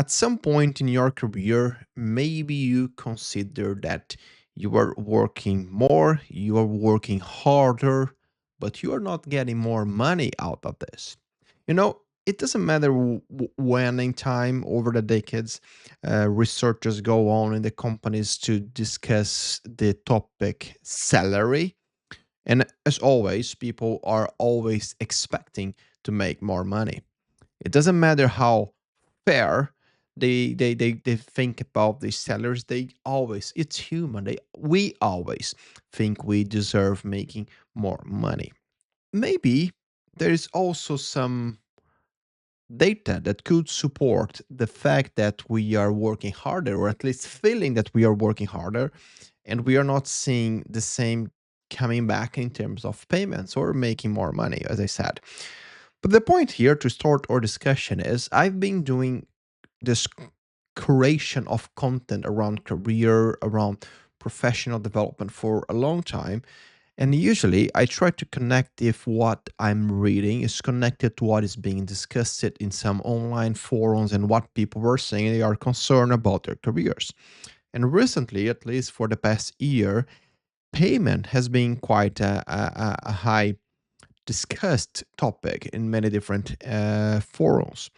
At some point in your career, maybe you consider that you are working more, you are working harder, but you are not getting more money out of this. It doesn't matter when in time over the decades, researchers go on in the companies to discuss the topic salary. And as always, people are always expecting to make more money. It doesn't matter how fair they think about the sellers. They always, it's human. We always think we deserve making more money. Maybe there is also some data that could support the fact that we are working harder, or at least feeling that we are working harder, and we are not seeing the same coming back in terms of payments or making more money, as I said. But the point here to start our discussion is I've been doing this creation of content around career, around professional development for a long time. And usually I try to connect if what I'm reading is connected to what is being discussed in some online forums and what people were saying they are concerned about their careers. And recently, at least for the past year, payment has been quite a high discussed topic in many different forums.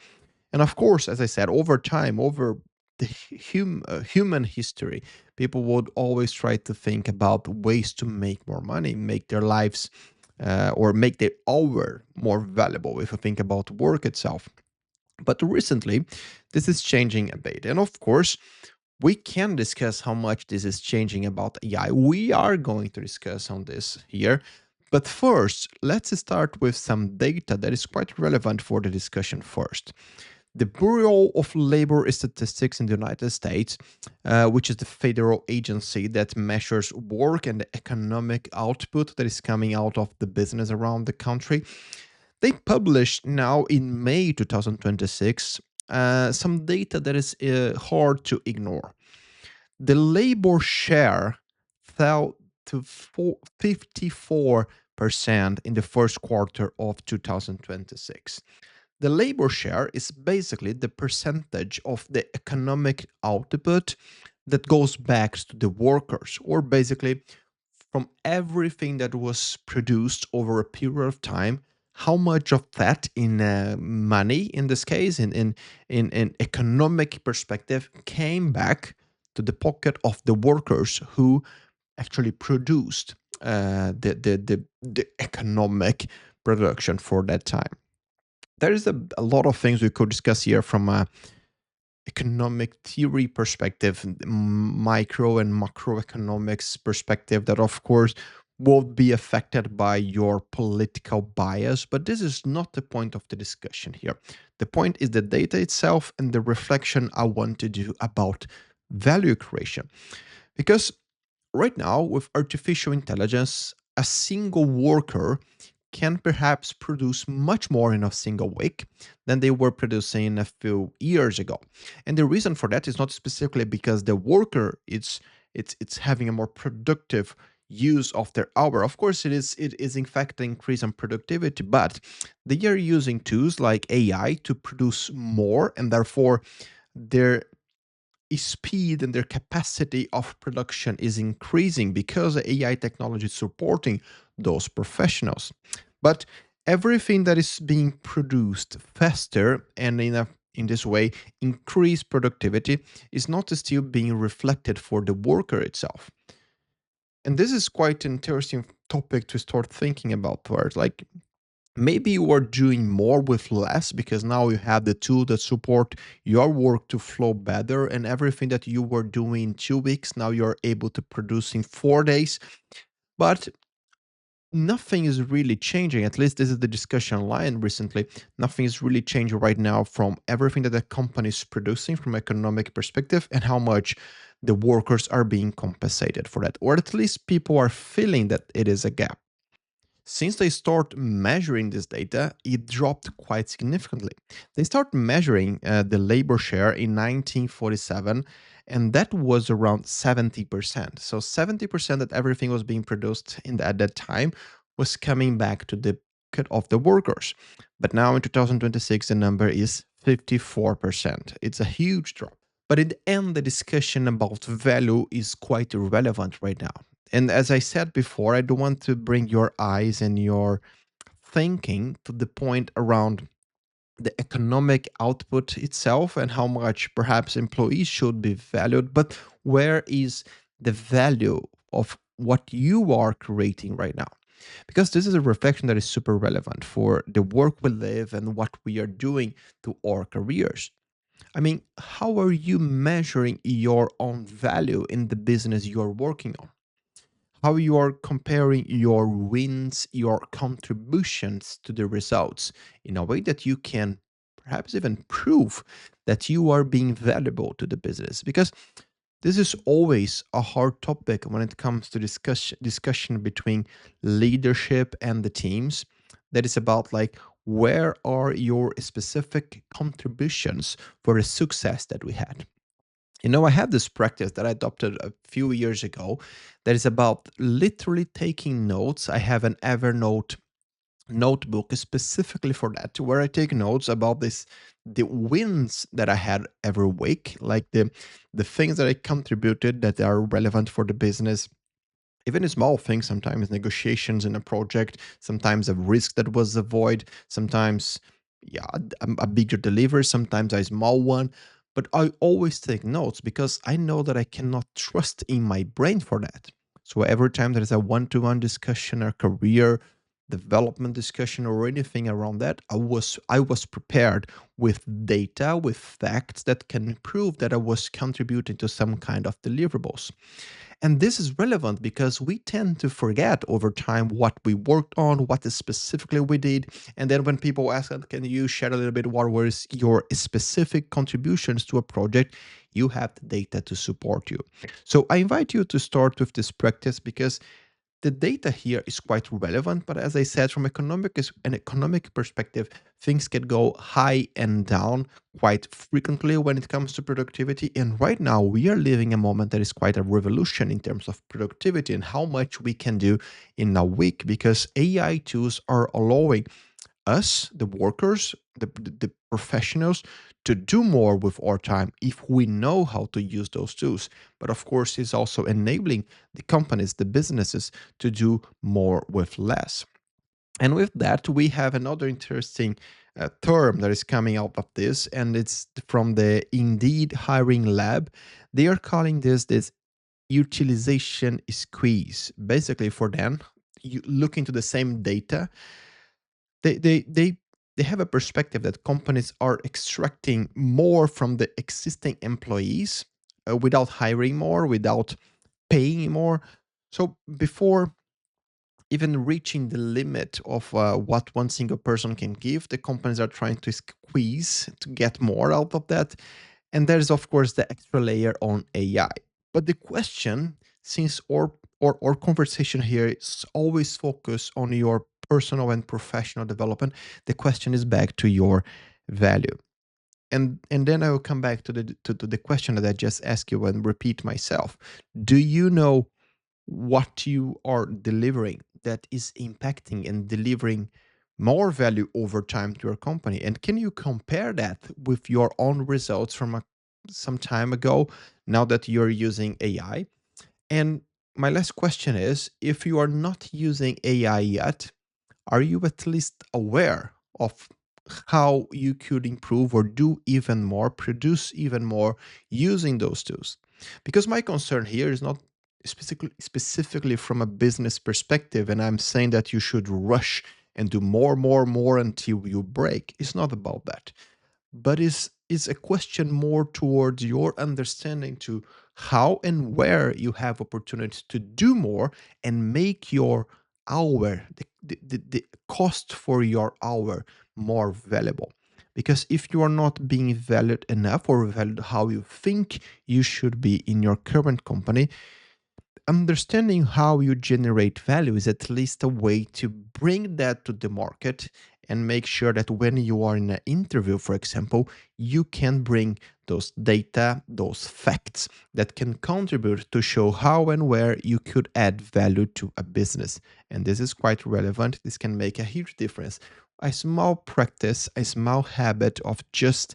And of course, as I said, over time, over the human history, people would always try to think about ways to make more money, make their lives or make their hour more valuable if you think about work itself. But recently, this is changing a bit. And of course, we can discuss how much this is changing about AI. We are going to discuss on this here. But first, let's start with some data that is quite relevant for the discussion first. The Bureau of Labor Statistics in the United States, which is the federal agency that measures work and the economic output that is coming out of the business around the country, they published now in May 2026 some data that is hard to ignore. The labor share fell to 54% in the first quarter of 2026. The labor share is basically the percentage of the economic output that goes back to the workers, or basically from everything that was produced over a period of time, how much of that in money, in this case, in economic perspective, came back to the pocket of the workers who actually produced the economic production for that time. There is a lot of things we could discuss here from a economic theory perspective, micro and macroeconomics perspective, that of course will be affected by your political bias, but this is not the point of the discussion here. The point is the data itself and the reflection I want to do about value creation. Because right now, with artificial intelligence, a single worker can perhaps produce much more in a single week than they were producing a few years ago. And the reason for that is not specifically because the worker it's having a more productive use of their hour. Of course, it is in fact an increase in productivity, but they are using tools like AI to produce more, and therefore their speed and their capacity of production is increasing because AI technology is supporting those professionals. But everything that is being produced faster and in this way increased productivity is not still being reflected for the worker itself. And this is quite an interesting topic to start thinking about, where like maybe you are doing more with less because now you have the tool that support your work to flow better, and everything that you were doing in 2 weeks now you're able to produce in 4 days. But nothing is really changing. At least this is the discussion line recently. Nothing is really changing right now from everything that the company is producing from economic perspective and how much the workers are being compensated for that, or at least people are feeling that it is a gap. Since they start measuring this data, it dropped quite significantly. They start measuring the labor share in 1947, and that was around 70%. So 70% that everything was being produced at that time was coming back to the pocket of the workers. But now in 2026, the number is 54%. It's a huge drop. But in the end, the discussion about value is quite irrelevant right now. And as I said before, I don't want to bring your eyes and your thinking to the point around the economic output itself and how much perhaps employees should be valued, but where is the value of what you are creating right now? Because this is a reflection that is super relevant for the work we live and what we are doing to our careers. I mean, how are you measuring your own value in the business you're working on? How you are comparing your wins, your contributions to the results in a way that you can perhaps even prove that you are being valuable to the business. Because this is always a hard topic when it comes to discussion between leadership and the teams. That is about like where are your specific contributions for the success that we had. I have this practice that I adopted a few years ago that is about literally taking notes. I have an Evernote notebook specifically for that, where I take notes about the wins that I had every week, like the things that I contributed that are relevant for the business, even small things, sometimes negotiations in a project, sometimes a risk that was avoided, sometimes yeah, a bigger delivery, sometimes a small one. But I always take notes because I know that I cannot trust in my brain for that. So every time there is a one-to-one discussion or career development discussion or anything around that, I was prepared with data, with facts that can prove that I was contributing to some kind of deliverables. And this is relevant because we tend to forget over time what we worked on, what specifically we did. And then when people ask, can you share a little bit what was your specific contributions to a project? You have the data to support you. So I invite you to start with this practice because the data here is quite relevant, but as I said, from an economic perspective, things can go high and down quite frequently when it comes to productivity. And right now, we are living a moment that is quite a revolution in terms of productivity and how much we can do in a week because AI tools are allowing us, the workers, the professionals, to do more with our time if we know how to use those tools. But of course, it's also enabling the companies, the businesses, to do more with less. And with that, we have another interesting term that is coming out of this, and it's from the Indeed Hiring Lab. They are calling this utilization squeeze. Basically, for them, you look into the same data they have a perspective that companies are extracting more from the existing employees without hiring more, without paying more. So before even reaching the limit of what one single person can give, the companies are trying to squeeze to get more out of that. And there's, of course, the extra layer on AI. But the question, since our conversation here is always focused on your personal and professional development, the question is back to your value. And then I will come back to the question that I just asked you and repeat myself. Do you know what you are delivering that is impacting and delivering more value over time to your company? And can you compare that with your own results from some time ago now that you're using AI? And my last question is, if you are not using AI yet, are you at least aware of how you could improve or do even more, produce even more using those tools? Because my concern here is not specifically from a business perspective, and I'm saying that you should rush and do more, more, more until you break. It's not about that, but is a question more towards your understanding to how and where you have opportunities to do more and make your hour the cost for your hour more valuable. Because if you are not being valued enough or valued how you think you should be in your current company, understanding how you generate value is at least a way to bring that to the market and make sure that when you are in an interview, for example, you can bring those data, those facts that can contribute to show how and where you could add value to a business. And this is quite relevant. This can make a huge difference. a small practice, a small habit of just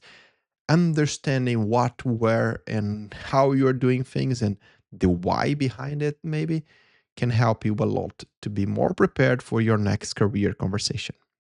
understanding what, where, and how you're doing things and the why behind it, maybe can help you a lot to be more prepared for your next career conversation.